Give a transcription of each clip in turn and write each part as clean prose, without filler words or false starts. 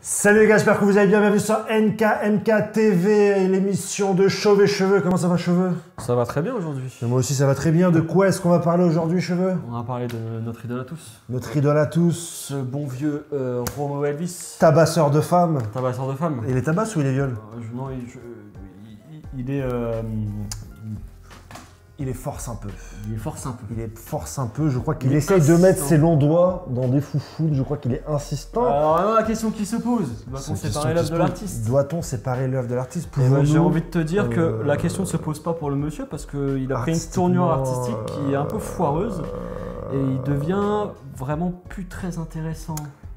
Salut les gars, j'espère que vous allez bien, bienvenue sur NK TV, l'émission de Chauve et Cheveux. Comment ça va, Cheveux? Ça va très bien aujourd'hui. Moi aussi ça va très bien. De quoi est-ce qu'on va parler aujourd'hui, Cheveux? On va parler de notre idole à tous. Notre idole à tous. Ce bon vieux Romeo Elvis. Tabasseur de femmes. Tabasseur de femmes. Il est tabasse ou il est viol? Non, il est... Il est force un peu. Il est force un peu. Il est force un peu, je crois qu'il essaye de mettre ses longs doigts dans des foufounes, je crois qu'il est insistant. Alors la question qui se pose, doit-on séparer l'œuvre de l'artiste? Doit-on séparer l'œuvre de l'artiste? J'ai envie de te dire que la question ne se pose pas pour le monsieur parce qu'il a pris une tournure artistique qui est un peu foireuse et il devient vraiment plus très intéressant.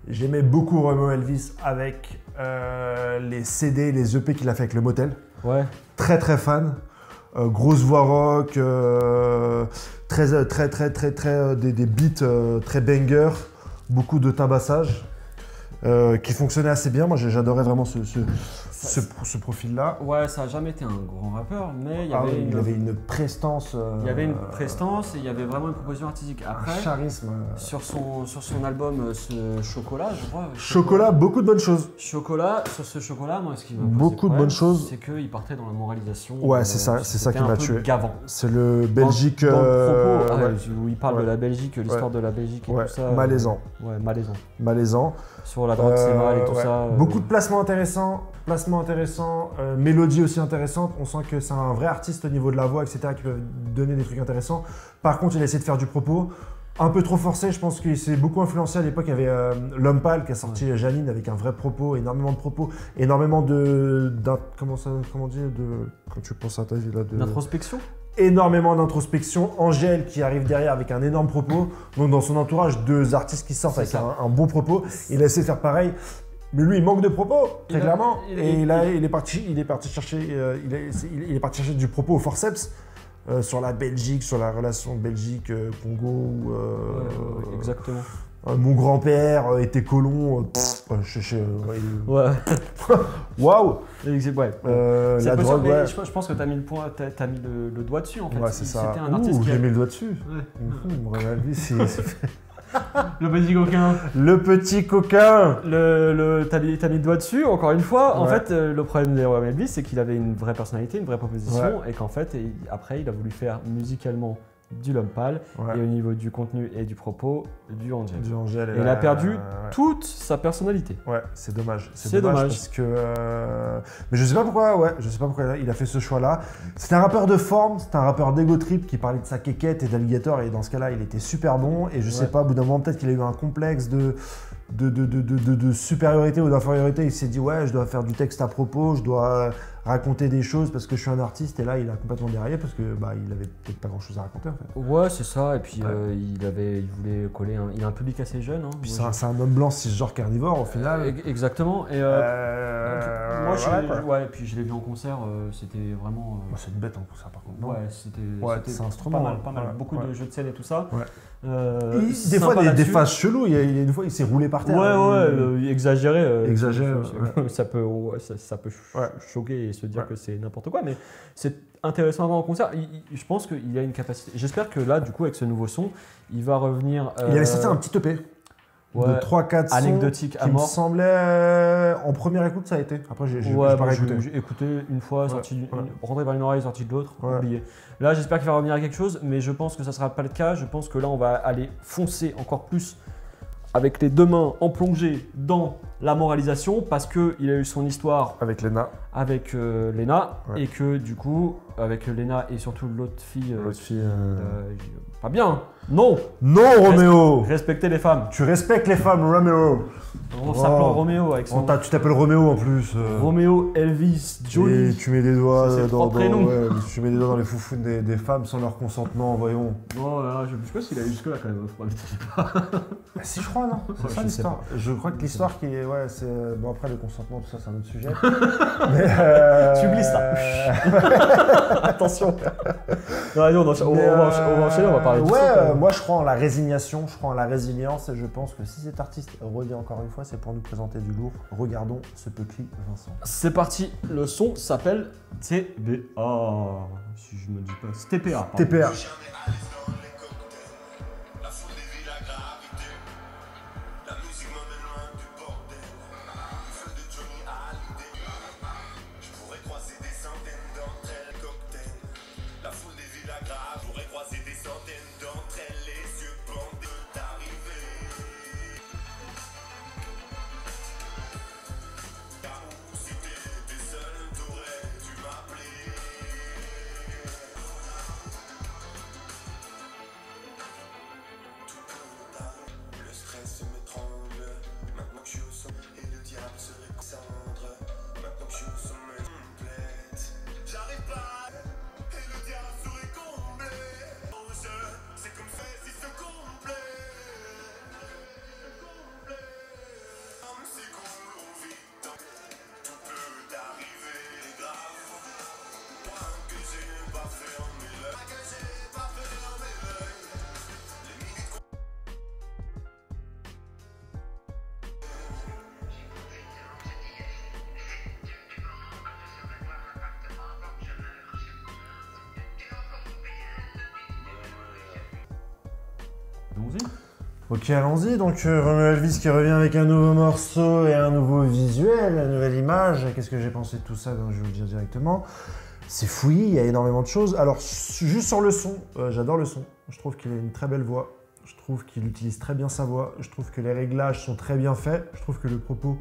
J'aimais beaucoup Romeo Elvis avec les CD, les EP qu'il a fait avec le Motel. Ouais. Très très fan. Grosse voix rock, des beats très banger, beaucoup de tabassage qui fonctionnait assez bien. Moi j'adorais vraiment ce profil-là. Ouais, ça n'a jamais été un grand rappeur, mais il avait une prestance. Il y avait une prestance et il y avait vraiment une proposition artistique. Après, un charisme. Sur son album Chocolat, je crois. Chocolat, beaucoup de bonnes choses. Chocolat, sur ce chocolat, moi, ce qui m'a posé beaucoup de bonnes choses. C'est qu'il partait dans la moralisation. Ouais, c'est ça qui m'a tué. Gavant. C'est le Belgique. Dans le propos, ouais. Où il parle de la Belgique, l'histoire de la Belgique et tout ça. Malaisant. Ouais, malaisant. Malaisant. Sur la drogue, c'est mal et tout ça. Beaucoup de placements intéressants. Mélodie aussi intéressante. On sent que c'est un vrai artiste au niveau de la voix, etc., qui peut donner des trucs intéressants. Par contre, il a essayé de faire du propos. Un peu trop forcé, je pense qu'il s'est beaucoup influencé à l'époque. Il y avait L'Homme Pâle qui a sorti Janine avec un vrai propos, énormément de propos, énormément comment on dit quand tu penses à ta vie là, d'introspection. Énormément d'introspection. Angèle qui arrive derrière avec un énorme propos. Donc dans son entourage, deux artistes qui sortent avec un bon propos. Il a essayé de faire pareil. Mais lui, il manque de propos, très clairement. Il est parti chercher du propos au forceps sur la Belgique, sur la relation Belgique-Congo. Exactement. Mon grand-père était colon. Ouais. Waouh. Ouais. La drogue, ouais. Je pense que tu as mis le doigt dessus en fait. Ouais, c'est ça. C'était un artiste qui j'ai mis le doigt dessus. Ouais. Le petit coquin. Le petit coquin. T'as mis le doigt dessus, encore une fois. En fait, le problème de Romeo Elvis, c'est qu'il avait une vraie personnalité, une vraie proposition, et qu'en fait, après, il a voulu faire musicalement du L'Homme Pâle, et au niveau du contenu et du propos, du Angèle. Et il a perdu toute sa personnalité. Ouais, c'est dommage. C'est dommage. Parce que, mais je sais pas pourquoi, il a fait ce choix-là. C'était un rappeur de forme, c'était un rappeur d'ego trip qui parlait de sa quéquette et d'alligator, et dans ce cas-là, il était super bon. Et je sais pas, au bout d'un moment, peut-être qu'il a eu un complexe de supériorité ou d'infériorité. Il s'est dit, ouais, je dois faire du texte à propos, je dois raconter des choses parce que je suis un artiste, et là il a complètement déraillé parce que il avait peut-être pas grand chose à raconter en fait. Ouais, c'est ça, et puis il voulait coller il a un public assez jeune. Puis c'est un homme blanc cisgenre carnivore au final. Exactement, et moi puis je l'ai vu en concert, c'était vraiment. C'est une bête en concert par contre. Ouais, c'était un instrument. Pas mal, beaucoup de jeux de scène et tout ça. Des fois des phases cheloues, une fois il s'est roulé par terre. Exagéré. Exagéré. Ça peut choquer et se dire que c'est n'importe quoi, mais c'est intéressant à voir en concert. Je pense qu'il a une capacité. J'espère que là, du coup, avec ce nouveau son, il va revenir. Il avait sorti un petit EP de 3-4 sons anecdotique à mort. Qui me semblait en première écoute, ça a été. Après, j'ai pas écouté. J'ai écouté une fois, rentré par une oreille, sorti de l'autre, oublié. Là, j'espère qu'il va revenir à quelque chose, mais je pense que ça ne sera pas le cas. Je pense que là, on va aller foncer encore plus avec les deux mains en plongée dans la moralisation, parce qu'il a eu son histoire avec Léna. Et que du coup, avec Léna et surtout l'autre fille. Pas bien. Non, Roméo. Respectez les femmes. Tu respectes les femmes, Roméo. On s'appelle Roméo avec son. Tu t'appelles Roméo en plus. Roméo, Elvis, Johnny. Et tu mets des doigts tu mets des doigts dans les foufounes des femmes sans leur consentement, voyons. Non, je sais pas s'il a eu jusque là quand même. Si, je crois, non. C'est ça l'histoire. Je crois que l'histoire qui est, c'est bon, après le consentement, tout ça, c'est un autre sujet. Mais tu glisses ça. Attention. Non, allez, on va enchaîner, on va parler de ça. Moi je crois en la résignation, je crois en la résilience, et je pense que si cet artiste revient encore une fois, c'est pour nous présenter du lourd. Regardons ce petit Vincent. C'est parti, le son s'appelle TBA. Si je me dis pas, c'est TPA. TPA. allons-y. Ok, allons-y. Donc, Romeo Elvis qui revient avec un nouveau morceau et un nouveau visuel, une nouvelle image. Qu'est-ce que j'ai pensé de tout ça? Donc, je vais vous le dire directement. C'est fouillis, il y a énormément de choses. Alors, juste sur le son, j'adore le son. Je trouve qu'il a une très belle voix. Je trouve qu'il utilise très bien sa voix. Je trouve que les réglages sont très bien faits. Je trouve que le propos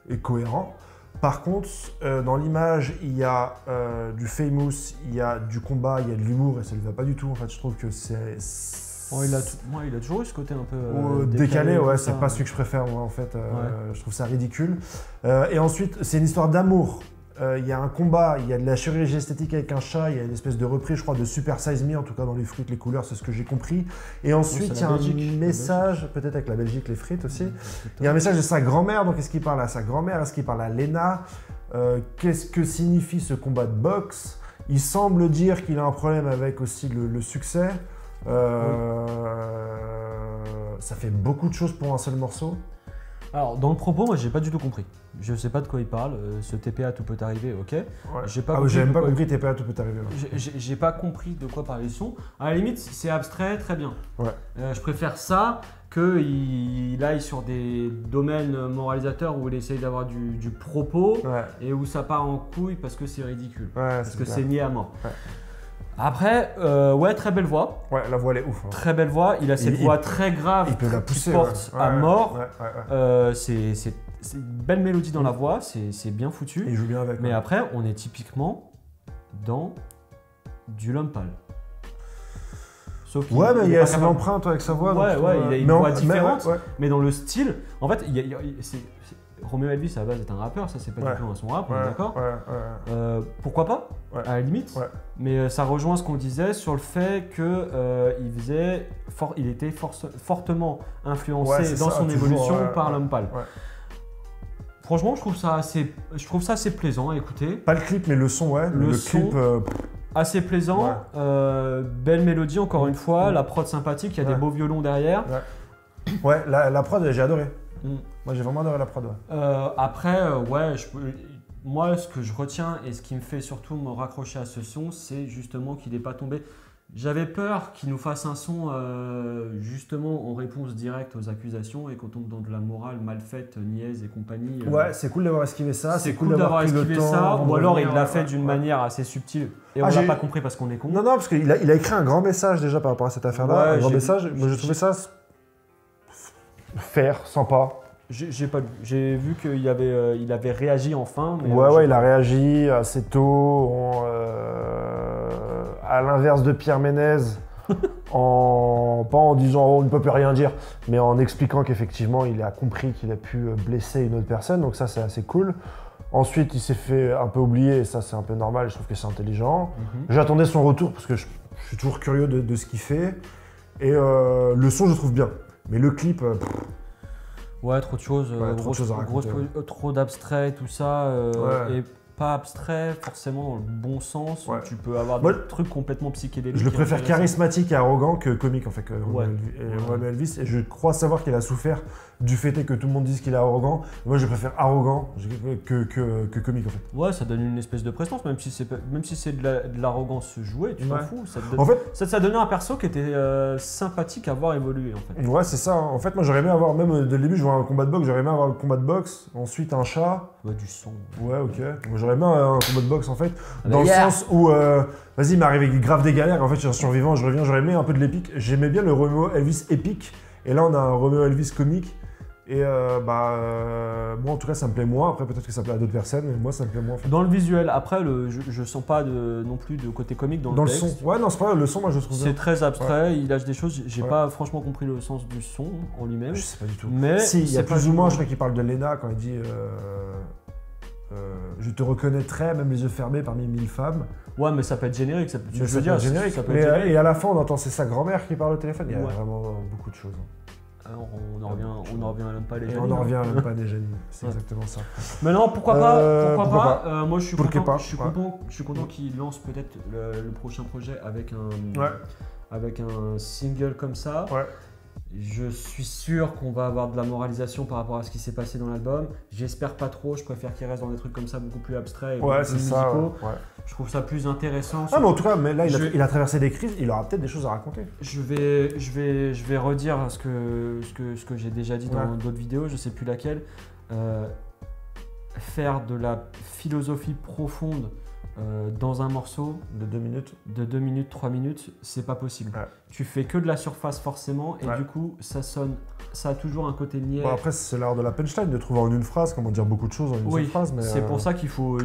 est cohérent. Par contre, dans l'image, il y a du famous, il y a du combat, il y a de l'humour et ça ne lui va pas du tout. En fait, je trouve que c'est... il a toujours eu ce côté un peu décalé, ouais, c'est pas celui que je préfère, moi, en fait. Je trouve ça ridicule. Et ensuite, c'est une histoire d'amour. Il y a un combat, il y a de la chirurgie esthétique avec un chat, il y a une espèce de reprise, je crois, de Super Size Me, en tout cas dans les frites, les couleurs, c'est ce que j'ai compris. Et ensuite, il y a un message, peut-être avec la Belgique, les frites aussi. Il y a un message de sa grand-mère, donc est-ce qu'il parle à sa grand-mère, est-ce qu'il parle à Lena? Qu'est-ce que signifie ce combat de boxe? Il semble dire qu'il a un problème avec aussi le succès. Ça fait beaucoup de choses pour un seul morceau. Alors, dans le propos, moi, j'ai pas du tout compris. Je sais pas de quoi il parle. Ce TPA, tout peut arriver, ok. Ouais. J'ai même pas compris TPA, tout peut arriver. Ouais. J'ai pas compris de quoi parlait le son. À la limite, c'est abstrait, très bien. Ouais. Je préfère ça qu'il aille sur des domaines moralisateurs où il essaye d'avoir du propos et où ça part en couille parce que c'est ridicule. Parce que c'est nié à mort. Ouais. Après, très belle voix. Ouais, la voix elle est ouf. Hein. Très belle voix. Il a cette voix très grave il peut la pousser, qui porte à mort. C'est une belle mélodie dans la voix, c'est bien foutu. Il joue bien avec. Mais après, on est typiquement dans du Lumpal. Sauf qu'il mais il y a son empreinte avec sa voix. Il a une voix différente. Mais dans le style, en fait, Romeo Elvis à la base est un rappeur, ça c'est pas du tout un son rap, on est d'accord. Pourquoi pas, à la limite. Mais ça rejoint ce qu'on disait sur le fait qu'il était fortement influencé dans son évolution par Lumpal. Franchement, je trouve ça assez plaisant à écouter. Pas le clip, mais le son, le clip. Assez plaisant, belle mélodie encore une fois, la prod sympathique, il y a des beaux violons derrière. La prod, j'ai adoré. Moi, j'ai vraiment adoré la prod. Après, moi, ce que je retiens et ce qui me fait surtout me raccrocher à ce son, c'est justement qu'il n'est pas tombé. J'avais peur qu'il nous fasse un son justement en réponse directe aux accusations et qu'on tombe dans de la morale mal faite, niaise et compagnie. C'est cool d'avoir esquivé ça. C'est cool d'avoir esquivé ça. Ou alors il l'a fait d'une manière assez subtile et on l'a pas compris parce qu'on est con. Non, parce qu'il a écrit un grand message déjà par rapport à cette affaire-là. Un grand message. Moi, j'ai trouvé ça sympa. J'ai vu qu'il avait réagi enfin. Mais il a réagi assez tôt, à l'inverse de Pierre Ménez, pas en disant on ne peut plus rien dire, mais en expliquant qu'effectivement il a compris qu'il a pu blesser une autre personne, donc ça c'est assez cool. Ensuite il s'est fait un peu oublier, et ça c'est un peu normal, je trouve que c'est intelligent. J'attendais son retour parce que je suis toujours curieux de ce qu'il fait, et le son je trouve bien, mais le clip... trop de choses, trop d'abstrait, tout ça, et pas abstrait forcément dans le bon sens, où tu peux avoir des trucs complètement psychédéliques. Je le préfère charismatique et arrogant que comique en fait, Romeo Elvis, et je crois savoir qu'il a souffert du fait que tout le monde dise qu'il est arrogant. Moi je préfère arrogant que comique en fait. Ça donne une espèce de prestance, même si c'est de l'arrogance jouée, tu t'en fous. Ça donnait un perso qui était sympathique à voir évoluer en fait. Ouais, c'est ça. En fait, moi j'aurais aimé avoir, même dès le début, je vois un combat de boxe, j'aurais aimé avoir le combat de boxe, ensuite un chat. Du son. Ouais, ok. Moi j'aurais aimé un combat de boxe en fait, dans le sens où, vas-y, il m'est arrivé grave des galères, en fait je suis un survivant, je reviens, j'aurais aimé un peu de l'épique. J'aimais bien le Romeo Elvis épique, et là on a un Romeo Elvis comique. Et moi en tout cas ça me plaît moins, après peut-être que ça plaît à d'autres personnes, mais moi ça me plaît moins en fait. Dans le visuel, après je sens pas non plus de côté comique dans le texte. Le son, non c'est pas le son, moi je trouve bien. C'est très abstrait, il lâche des choses, j'ai pas franchement compris le sens du son en lui-même. Je sais pas du tout. Mais si, il y a plus ou moins, je crois qu'il parle de Lena quand il dit je te reconnaîtrais, même les yeux fermés parmi 1000 femmes. Ouais, mais ça peut être générique, ça peut être générique. Et à la fin on entend c'est sa grand-mère qui parle au téléphone, il y a vraiment beaucoup de choses. Alors on en revient à Lumpal et Jani. On en revient à Lumpal et Jani, c'est exactement ça. Maintenant, pourquoi pas. Moi, je suis content qu'il lance peut-être le prochain projet avec un single comme ça. Je suis sûr qu'on va avoir de la moralisation par rapport à ce qui s'est passé dans l'album. J'espère pas trop, je préfère qu'il reste dans des trucs comme ça beaucoup plus abstraits et beaucoup plus musicaux. Ouais. Je trouve ça plus intéressant. Ah, mais en tout cas, mais là, il a traversé des crises, il aura peut-être des choses à raconter. Je vais redire ce que j'ai déjà dit dans d'autres vidéos, je sais plus laquelle. Faire de la philosophie profonde dans un morceau de 2 minutes, 3 minutes, c'est pas possible. Ouais. Tu fais que de la surface forcément et du coup ça a toujours un côté niais. Bon, après c'est l'art de la punchline, de trouver en une phrase comment dire beaucoup de choses en une seule phrase. C'est pour ça qu'il faut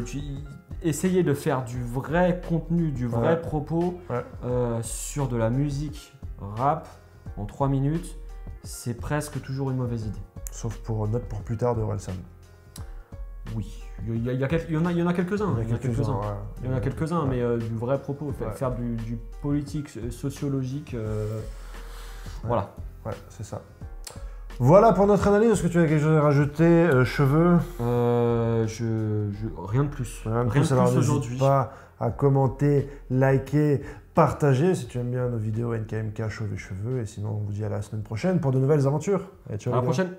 essayer de faire du vrai contenu, du vrai propos sur de la musique rap en 3 minutes. C'est presque toujours une mauvaise idée. Sauf pour Note pour plus tard de Orelsan. Oui, il y en a quelques-uns. Il y en a quelques-uns, mais du vrai propos, faire du politique, sociologique, voilà. Ouais, c'est ça. Voilà pour notre analyse. Est-ce que tu as quelque chose à rajouter, cheveux Rien de plus. Rien de plus aujourd'hui. N'hésite pas à commenter, liker, partager si tu aimes bien nos vidéos NKMK cheveux. Et sinon, on vous dit à la semaine prochaine pour de nouvelles aventures. Allez, ciao, à la prochaine.